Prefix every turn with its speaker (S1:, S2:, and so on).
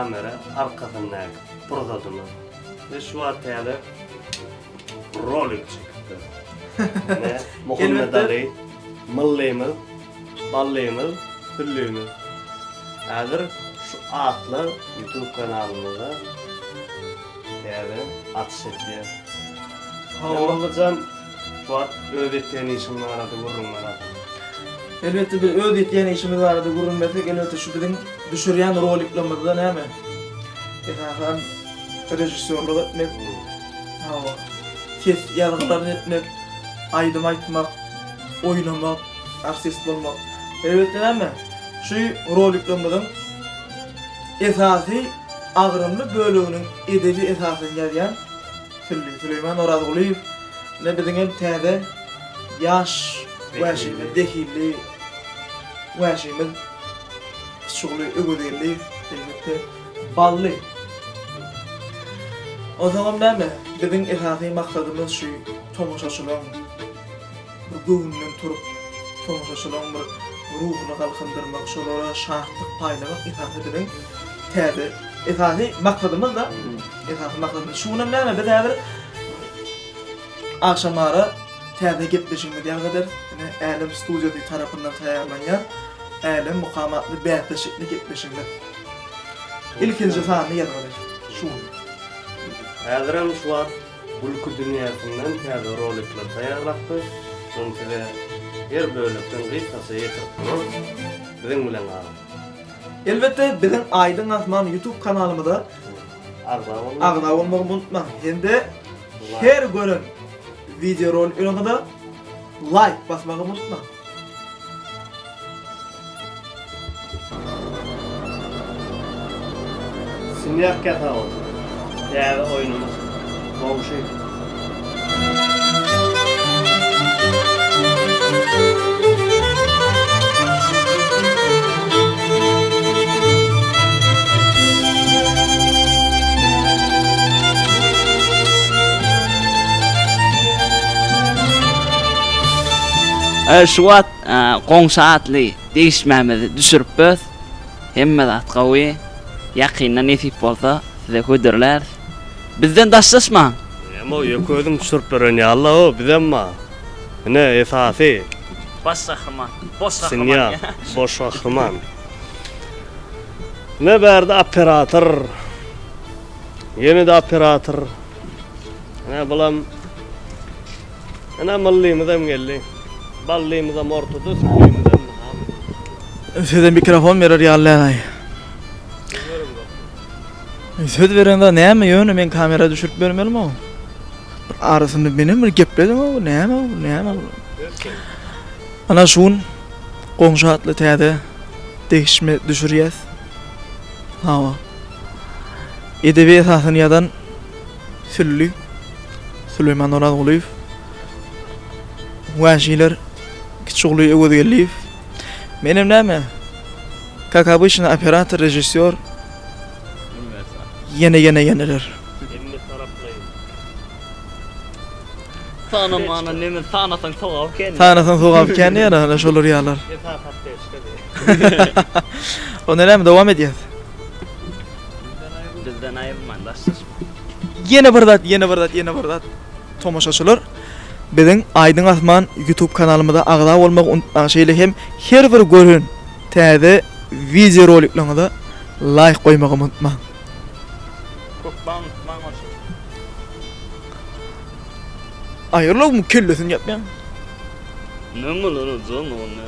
S1: kamera arkasından prototunu ve şu atayla rolik çıktı. Ne? Muhammed Ali, Mıllıyımız, Ballıyımız, Hüllüymüz. Hazır şu adlı YouTube kanalımıza atış ediyor. Havalıcan şu an öğrettiğin işimle aradı vururum bana.
S2: Elbette bir öğrettiğin işimiz vardı gururmetek elbette şu bizim düşürüyen roliklamada ne mi? Efendim rejissörlük etmek, kes yargılarını etmek, aydım aytmak, oynamak, artist olmak. Elbette ne mi? Şu roliklamada'n esası ağrımlı bölüğünün edebi esasını yazan Süleyman Orazguliyev ne bizim tede yaş Washington dekilli Washington şuğlu ögöderli elbette ballı. O zaman ne mi? Bizim esası maksadımız şu tomoşaçılığın göğünden turup tomoşaçılığın bir ruhunu kalkındırmak, şolara şahtlık paylamak esası bizim tede esası maksadımız da esası maksadımız. Şunun ne mi? Biz eğer akşamları tede gitmişim diye kadar Elim Stüdyosu tarafından tayarlanan Elim mukamatlı behbeşikli gitmişimdir. İlkinci sahnı yazılır. Şu.
S1: Hazırım şu an Bulku dünyasından tiyatro rolikler tayarlaktı. Onun size her bölükten kıssası yetirtmiyor. Bizim bilen ağır.
S2: Elbette bizim Aydın Asman YouTube kanalımda ağda olmak unutma. Hem de her görün video roliklerine da like basmayı unutma.
S1: Sinyak yatağı oldu. Değerli oyunumuz. Doğuşu.
S3: Şu at qoň saatly değişmemizi düşürüp böz. Hemme zat qawy. Yaqindan nesip bolsa size köderler. Bizden daşlaşma.
S1: Ama gözüm düşürüp ya Allah o bizden ma. Ne esası.
S3: Boş saxman.
S1: Sinyak. Boş saxman. Ne berdi operator. Yeni de operator. Ne bulam. Ana mallıyımızam geldi. Ballıyımızam ortada, sütlüyümüzam.
S2: Size mikrofon verir yallanay. Söz verende näme ýöne men kamera düşürüp bermelim o. Arasynda benim bir gepledim o. Näme? Ana şun goňşatly täze değişme düşürýäs. Hawa. Edebi esasyny ýazan Süleyman Orazguliyev. Washington kiçugly öwedeliýew. Menem näme? Как обычно оператор, режиссер. Yeneler.
S1: Elini taraplayın.
S3: Tanımana nemi tanatan soğuk kendi.
S2: Tanasın soğuk kendi ya şolur ýalar.
S1: Esas hatta çıkıyor.
S2: O näme dowam edýär?
S3: Bizden ayrılman daşlaşma.
S2: Yine bir dat. Tomoşaçylar, biziň Aydın Asman YouTube kanalymyza agda bolmak unutmaň şeýle hem her bir görün täze video roliklerine da like goýmagy unutmaň.
S3: Kokban olsun.
S2: Aýyrlyk mı kellesin ýapmaň?
S3: Ne mi lan o zon onu?